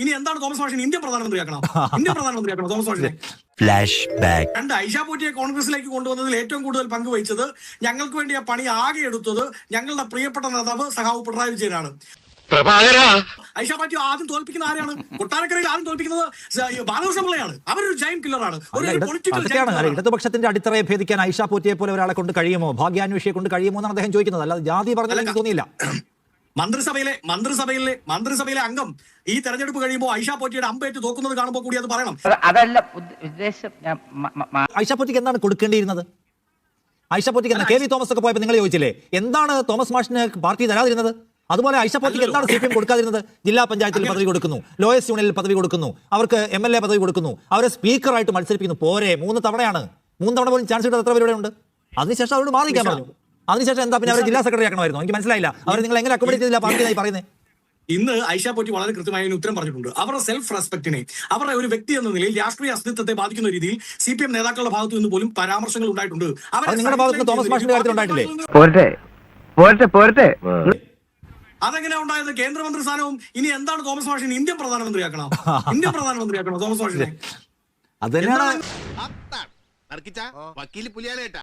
ഇനി എന്താണ് തോമസ് മാഷിനെ ഇന്ത്യൻ പ്രധാനമന്ത്രിയാക്കണം? ഇന്ത്യൻ പ്രധാനമന്ത്രിയാക്കണം തോമസ് മാഷിനെ. Flash back. രണ്ട്, ഐഷ പോറ്റിയെ കോൺഗ്രസിലേക്ക് കൊണ്ടുവന്നതിൽ ഏറ്റവും കൂടുതൽ പങ്കുവഹിച്ചത്, ഞങ്ങൾക്ക് വേണ്ടി ആ പണി ആകെ എടുത്തത് ഞങ്ങളുടെ പ്രിയപ്പെട്ട നേതാവ് സഖാവ് പിണറായി വിജയനാണ്. ഐഷ പോറ്റി ആദ്യം തോൽപ്പിക്കുന്ന ആരാണ്? കൊട്ടാരക്കരയിൽ ആദ്യം തോൽപ്പിക്കുന്നത് ബാലകൃഷ്ണ പിള്ളയാണ്. അവരൊരു ജൈന്റ് കില്ലറാണ്. ഇടതുപക്ഷത്തിന്റെ അടിത്തറയെ ഭേദിക്കാൻ ഐഷ പോറ്റിയെ പോലെ ഒരാളെ കൊണ്ട് കഴിയുമോ, ഭാഗ്യാന്വേഷിയെ കൊണ്ട് കഴിയുമോ എന്നാണ് അദ്ദേഹം ചോദിക്കുന്നത്. അല്ലാതെ ജാതി പറഞ്ഞാൽ തോന്നിയില്ല. മന്ത്രിസഭയിലെ അംഗം ഈ തെരഞ്ഞെടുപ്പ് കഴിയുമ്പോൾ ഐഷ പോറ്റിയുടെ അമ്പേറ്റ് തോക്കുന്നത് കാണുമ്പോൾ കൂടി അത് പറയണം. അതല്ല ഉദ്ദേശം. ഐഷ പോറ്റിക്ക് എന്താണ് കൊടുക്കേണ്ടിയിരുന്നത്? ഐഷ പോറ്റിക്ക് എന്താ? കെ വി തോമസ് ഒക്കെ പോയപ്പോൾ നിങ്ങൾ ചോദിച്ചില്ലേ എന്താണ് തോമസ് മാഷിന് പാർട്ടി തരാതിരുന്നത്? അതുപോലെ ഐഷ പോറ്റിക്ക് എന്താണ് CPM കൊടുക്കാതിരുന്നത്? ജില്ലാ പഞ്ചായത്തിൽ പദവി കൊടുക്കുന്നു, ലോയസ്റ്റ് യൂണിയനിൽ പദവി കൊടുക്കുന്നു, അവർക്ക് MLA പദവി കൊടുക്കുന്നു, അവരെ സ്പീക്കറായിട്ട് മത്സരിപ്പിക്കുന്നു. പോരെ, 3 തവണയാണ്. 3 തവണ പോലും ചാൻസ് കിട്ടാത്ത എത്ര പേരുടെ ഉണ്ട്? അതിനുശേഷം അവരോട് മാറിക്കാൻ പറഞ്ഞു. അതിനുശേഷം എന്താ പിന്നെ അവരെ ജില്ലാ സെക്രട്ടറി ആക്കണമായിരുന്നു? എനിക്ക് മനസ്സിലായില്ല. അവർ നിങ്ങൾ എങ്ങനെ അക്കോമഡേറ്റ് ചെയ്തില്ല പാർട്ടിയായി പറയുന്നത്? ഇന്ന് ഐഷ പോറ്റി വളരെ കൃത്യമായ ഉത്തരം പറഞ്ഞിട്ടുണ്ട്. അവരുടെ സെൽഫ് റെസ്പെക്ടിനെ, അവരുടെ ഒരു വ്യക്തി എന്ന നിലയിൽ രാഷ്ട്രീയ അസ്തിത്വത്തെ ബാധിക്കുന്ന രീതിയിൽ CPM നേതാക്കളുടെ ഭാഗത്തു നിന്ന് പോലും പരാമർശങ്ങൾ ഉണ്ടായിട്ടുണ്ട്. നിങ്ങളുടെ ഭാഗത്ത് തോമസ് മാഷിന്റെ കാര്യത്തിൽ ഉണ്ടായിട്ടില്ലേ? അതെങ്ങനെ ഉണ്ടായത്? കേന്ദ്രമന്ത്രി സ്ഥാനവും ഇനി എന്താണ് തോമസ് മാഷിനെ ഇന്ത്യൻ പ്രധാനമന്ത്രിയാക്കണം? ഇന്ത്യൻ പ്രധാനമന്ത്രിയാക്കണം തോമസ് മാഷിനെ. അത് തന്നെയാണ്.